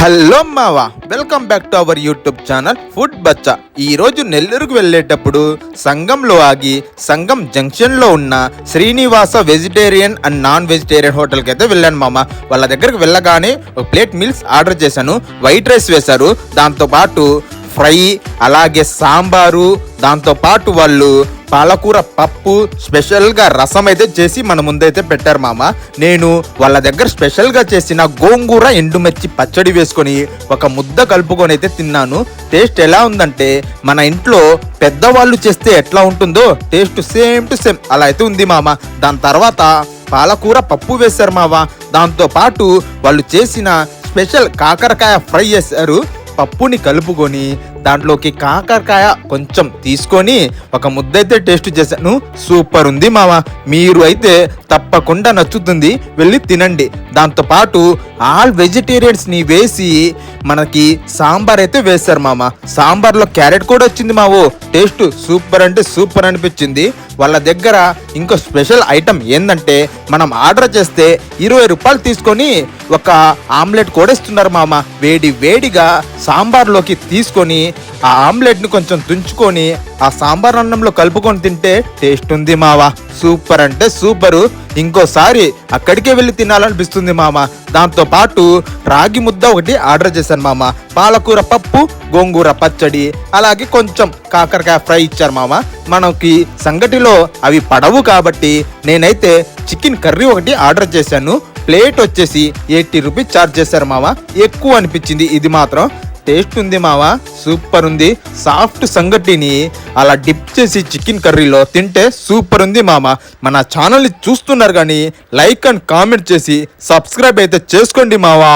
Hello మావా, welcome back to our YouTube channel food Bachha. ఈ రోజు నెల్లూరుకు వెళ్ళేటప్పుడు సంగంలో ఆగి సంగం జంక్షన్ లో ఉన్న Srinivasa vegetarian and non vegetarian హోటల్కి అయితే వెళ్ళాను మామ. వాళ్ళ దగ్గరకు వెళ్ళగానే ఒక ప్లేట్ మీల్స్ ఆర్డర్ చేశాను. వైట్ రైస్ వేశారు, దాంతోపాటు ఫ్రై, అలాగే సాంబారు, దాంతోపాటు వాళ్ళు పాలకూర పప్పు, స్పెషల్గా రసం అయితే చేసి మన ముందైతే పెట్టారు మామ. నేను వాళ్ళ దగ్గర స్పెషల్గా చేసిన గోంగూర ఎండుమిర్చి పచ్చడి వేసుకొని ఒక ముద్ద కలుపుకొని అయితే తిన్నాను. టేస్ట్ ఎలా ఉందంటే మన ఇంట్లో పెద్దవాళ్ళు చేస్తే ఎట్లా ఉంటుందో టేస్ట్ సేమ్ టు సేమ్ అలా అయితే ఉంది మామ. దాని తర్వాత పాలకూర పప్పు వేశారు మామ. దాంతోపాటు వాళ్ళు చేసిన స్పెషల్ కాకరకాయ ఫ్రై చేశారు. పప్పుని కలుపుకొని దాంట్లోకి కాకరకాయ కొంచెం తీసుకొని ఒక ముద్దైతే టేస్ట్ చేశాను. సూపర్ ఉంది మామ. మీరు అయితే తప్పకుండా నచ్చుతుంది, వెళ్ళి తినండి. దాంతోపాటు ఆల్ వెజిటేరియన్స్ని వేసి మనకి సాంబార్ అయితే వేశారు మామ. సాంబార్లో క్యారెట్ కూడా వచ్చింది మావో. టేస్ట్ సూపర్ అంటే సూపర్ అనిపించింది. వాళ్ళ దగ్గర ఇంకో స్పెషల్ ఐటమ్ ఏంటంటే మనం ఆర్డర్ చేస్తే 20 రూపాయలు తీసుకొని ఒక ఆమ్లెట్ కూడా ఇస్తున్నారు మామ. వేడి వేడిగా సాంబార్లోకి తీసుకొని ఆ ఆమ్లెట్ని కొంచెం తుంచుకొని ఆ సాంబార్ అన్నంలో కలుపుకొని తింటే టేస్ట్ ఉంది మావా. సూపర్ అంటే సూపరు. ఇంకోసారి అక్కడికే వెళ్ళి తినాలనిపిస్తుంది మామ. దాంతోపాటు రాగి ముద్ద ఒకటి ఆర్డర్ చేశాను మామ. పాలకూర పప్పు, గోంగూర పచ్చడి, అలాగే కొంచెం కాకరకాయ ఫ్రై ఇచ్చారు మామ. మనకి సంగటిలో అవి పడవు కాబట్టి నేనైతే చికెన్ కర్రీ ఒకటి ఆర్డర్ చేశాను. ప్లేట్ వచ్చేసి 80 రూపీస్ ఛార్జ్ చేశారు మామ. ఎక్కువ అనిపించింది. ఇది మాత్రం టేస్ట్ ఉంది మావా, సూపర్ ఉంది. సాఫ్ట్ సంగటిని అలా డిప్ చేసి చికెన్ కర్రీలో తింటే సూపర్ ఉంది మామ. మన ఛానల్ని చూస్తున్నారు కానీ లైక్ అండ్ కామెంట్ చేసి సబ్స్క్రైబ్ అయితే చేసుకోండి మావా.